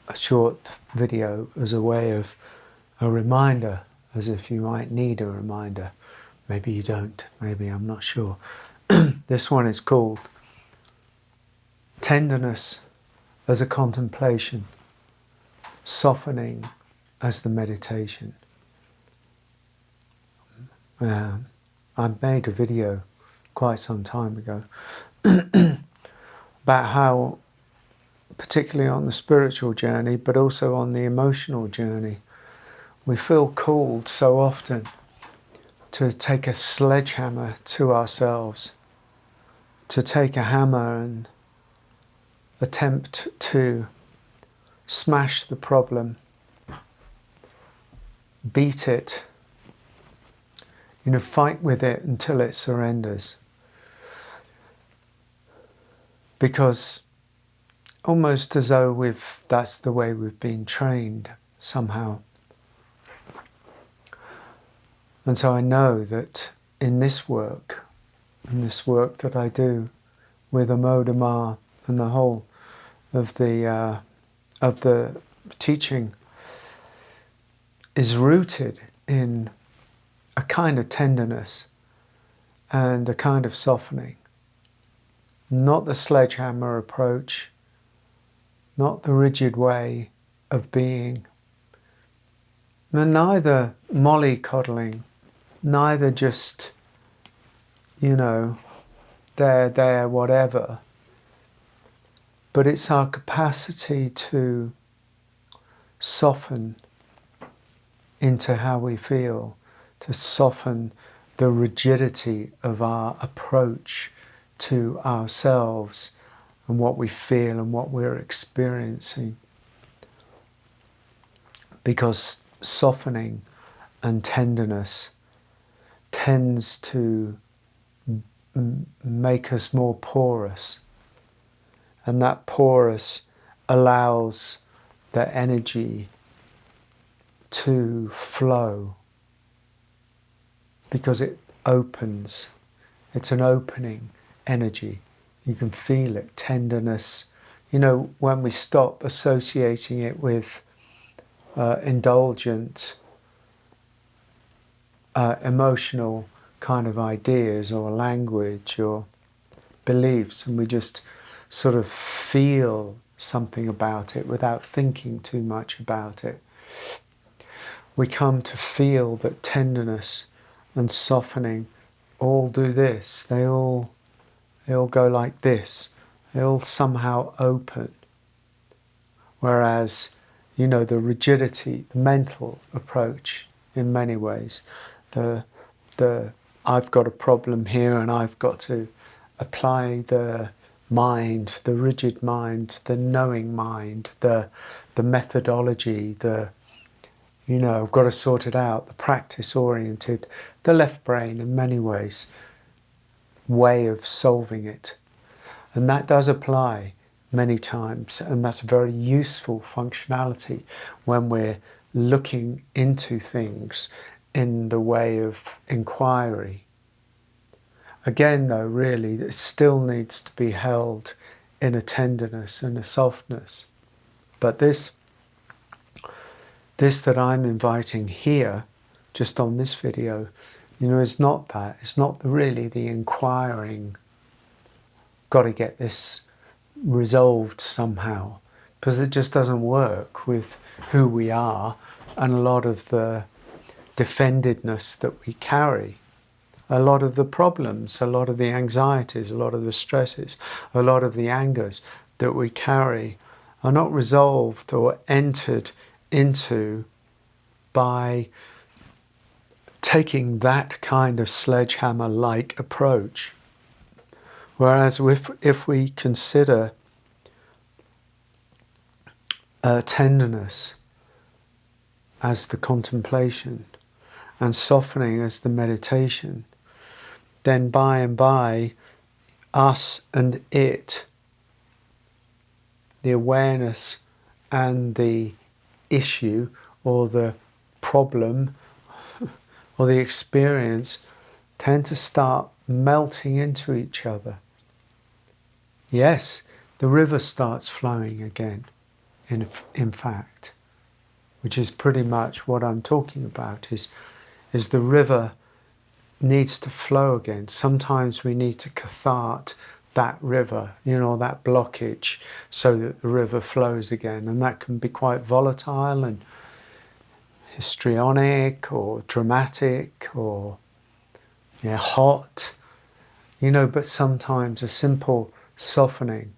a short video as a way of a reminder, as if you might need a reminder. Maybe you don't, maybe, I'm not sure. This one is called Tenderness as a Contemplation, Softening as the Meditation. I made a video quite some time ago about how, particularly on the spiritual journey, but also on the emotional journey, we feel called so often to take a sledgehammer to ourselves, to take a hammer and attempt to smash the problem, beat it, fight with it until it surrenders. Because almost as though that's the way we've been trained somehow. And so I know that in this work that I do with Amodhama and the whole of the teaching is rooted in a kind of tenderness and a kind of softening. Not the sledgehammer approach, not the rigid way of being, and neither mollycoddling, neither just, there, whatever. But it's our capacity to soften into how we feel, to soften the rigidity of our approach to ourselves and what we feel and what we're experiencing. Because softening and tenderness tends to make us more porous, and that porous allows the energy to flow because it opens. It's an opening energy. You can feel it, tenderness. When we stop associating it with indulgent, emotional kind of ideas or language or beliefs, and we just sort of feel something about it without thinking too much about it, we come to feel that tenderness and softening all do this. They all go like this. They all somehow open. Whereas, the rigidity, the mental approach in many ways, the I've got a problem here and I've got to apply the mind, the rigid mind, the knowing mind, the methodology, I've got to sort it out, the practice-oriented, the left brain in many ways, way of solving it. And that does apply many times, and that's a very useful functionality when we're looking into things in the way of inquiry. Again, though, really, it still needs to be held in a tenderness and a softness. But this that I'm inviting here, just on this video, is not that. It's not really the inquiring, got to get this resolved somehow, because it just doesn't work with who we are and a lot of the defendedness that we carry. A lot of the problems, a lot of the anxieties, a lot of the stresses, a lot of the angers that we carry are not resolved or entered into by taking that kind of sledgehammer-like approach. Whereas if we consider tenderness as the contemplation and softening as the meditation, then by and by, us and it, the awareness and the issue or the problem or the experience tend to start melting into each other. Yes, the river starts flowing again. in fact, which is pretty much what I'm talking about, is the river needs to flow again. Sometimes we need to cathart that river, that blockage, so that the river flows again. And that can be quite volatile and histrionic or dramatic or hot, but sometimes a simple softening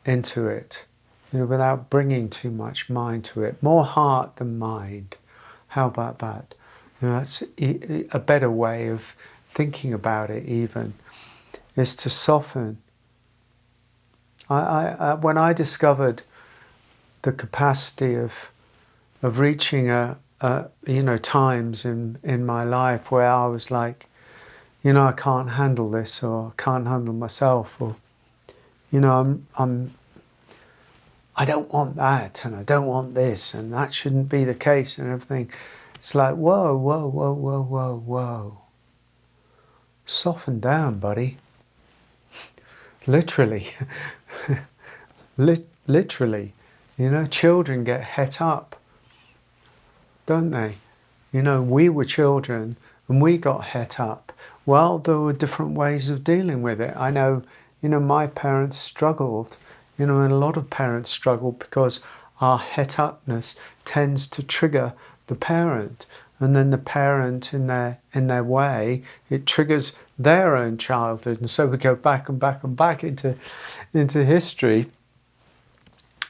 into it, without bringing too much mind to it. More heart than mind. How about that? That's a better way of thinking about it even, is to soften. When I discovered the capacity of reaching times in my life where I was like, I can't handle this, or I can't handle myself, or I don't want that, and I don't want this, and that shouldn't be the case, and everything. It's like, whoa, whoa, whoa, whoa, whoa, whoa. Soften down, buddy. Literally. Literally. Children get het up, don't they? We were children and we got het up. Well, there were different ways of dealing with it. I know, my parents struggled, and a lot of parents struggle because our het upness tends to trigger the parent, and then the parent in their way, it triggers their own childhood, and so we go back and back and back into history,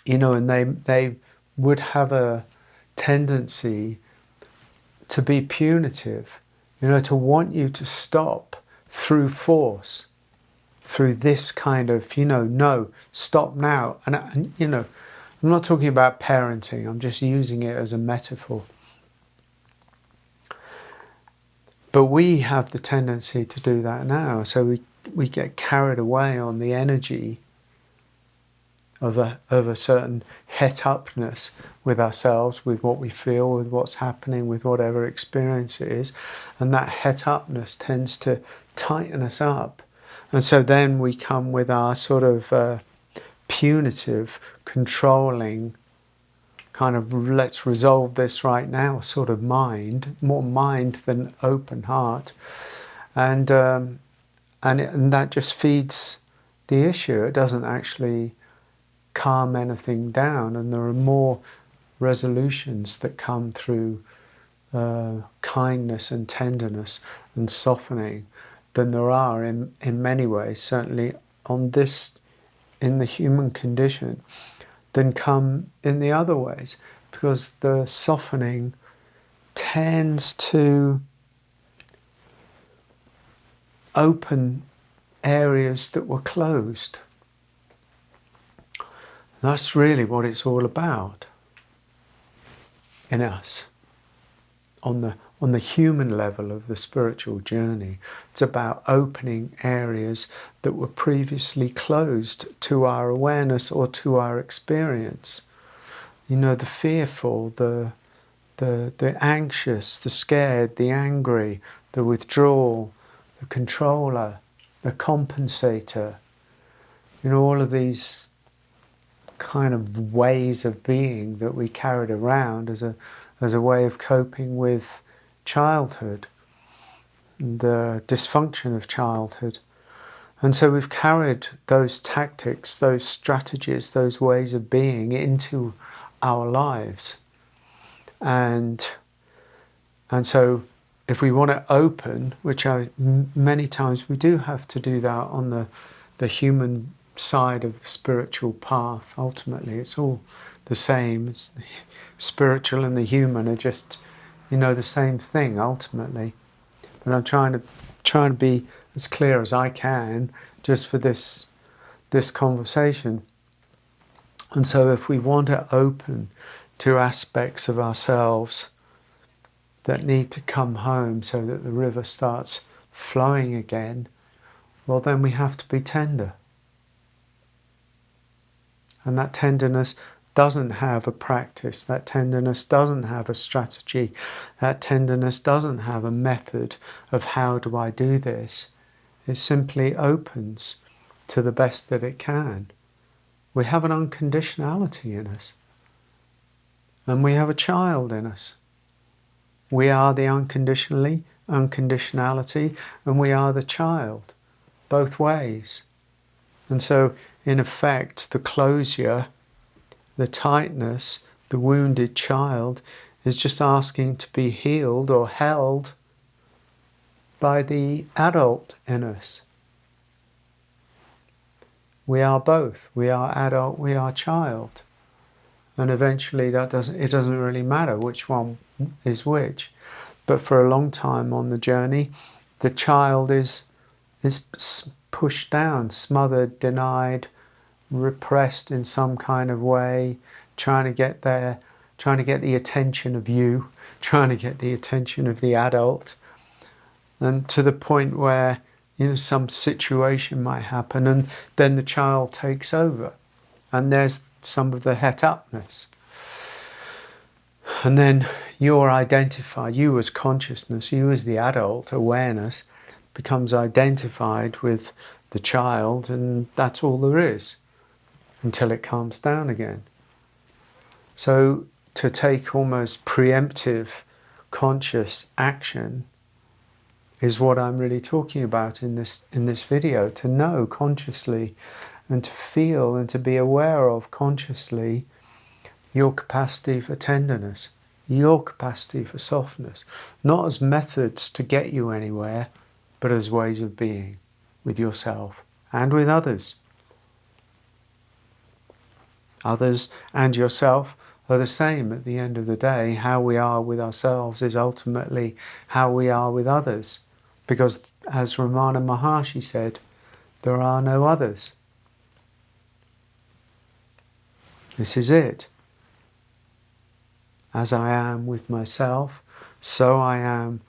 and they would have a tendency to be punitive, to want you to stop through force, through this kind of, no, stop now. And I'm not talking about parenting, I'm just using it as a metaphor. But we have the tendency to do that now, so we get carried away on the energy of a certain het-upness with ourselves, with what we feel, with what's happening, with whatever experience it is, and that het-upness tends to tighten us up. And so then we come with our sort of punitive, controlling, kind of let's resolve this right now sort of mind, more mind than open heart, and that just feeds the issue. It doesn't actually calm anything down, and there are more resolutions that come through kindness and tenderness and softening than there are in many ways, certainly in the human condition, than come in the other ways, because the softening tends to open areas that were closed. That's really what it's all about in us, on the human level of the spiritual journey. It's about opening areas that were previously closed to our awareness or to our experience. The fearful, the anxious, the scared, the angry, the withdrawal, the controller, the compensator. All of these kind of ways of being that we carried around as a way of coping with childhood, the dysfunction of childhood. And so we've carried those tactics, those strategies, those ways of being into our lives. And so if we want to open, which many times we do have to do that on the human side of the spiritual path, ultimately it's all the same. It's spiritual and the human are just, the same thing ultimately. But I'm trying to be as clear as I can just for this conversation. And so if we want to open to aspects of ourselves that need to come home so that the river starts flowing again, well, then we have to be tender. And that tenderness doesn't have a practice, that tenderness doesn't have a strategy, that tenderness doesn't have a method of how do I do this. It simply opens to the best that it can. We have an unconditionality in us. and we have a child in us. We are the unconditionality, and we are the child, both ways. And so, in effect, the closure, the tightness, the wounded child is just asking to be healed or held by the adult in us. We are both. We are adult, we are child. And eventually it doesn't really matter which one is which. But for a long time on the journey, the child is pushed down, smothered, denied, repressed in some kind of way, trying to get the attention of you, trying to get the attention of the adult, and to the point where some situation might happen, and then the child takes over, and there's some of the het upness, and then you as consciousness, you as the adult awareness, becomes identified with the child, and that's all there is until it calms down again. So to take almost preemptive conscious action is what I'm really talking about in this video, to know consciously and to feel and to be aware of consciously your capacity for tenderness, your capacity for softness, not as methods to get you anywhere, but as ways of being with yourself and with others. Others and yourself are the same at the end of the day. How we are with ourselves is ultimately how we are with others. Because as Ramana Maharshi said, there are no others. This is it. As I am with myself, so I am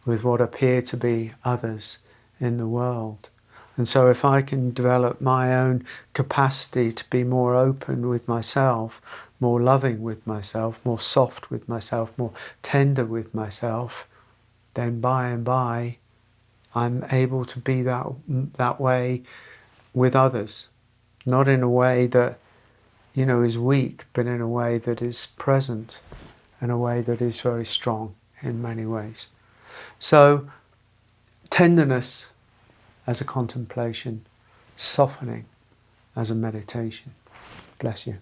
with what appear to be others in the world. And so if I can develop my own capacity to be more open with myself, more loving with myself, more soft with myself, more tender with myself, then by and by I'm able to be that way with others. Not in a way that is weak, but in a way that is present, in a way that is very strong in many ways. So tenderness as a contemplation, softening as a meditation. Bless you.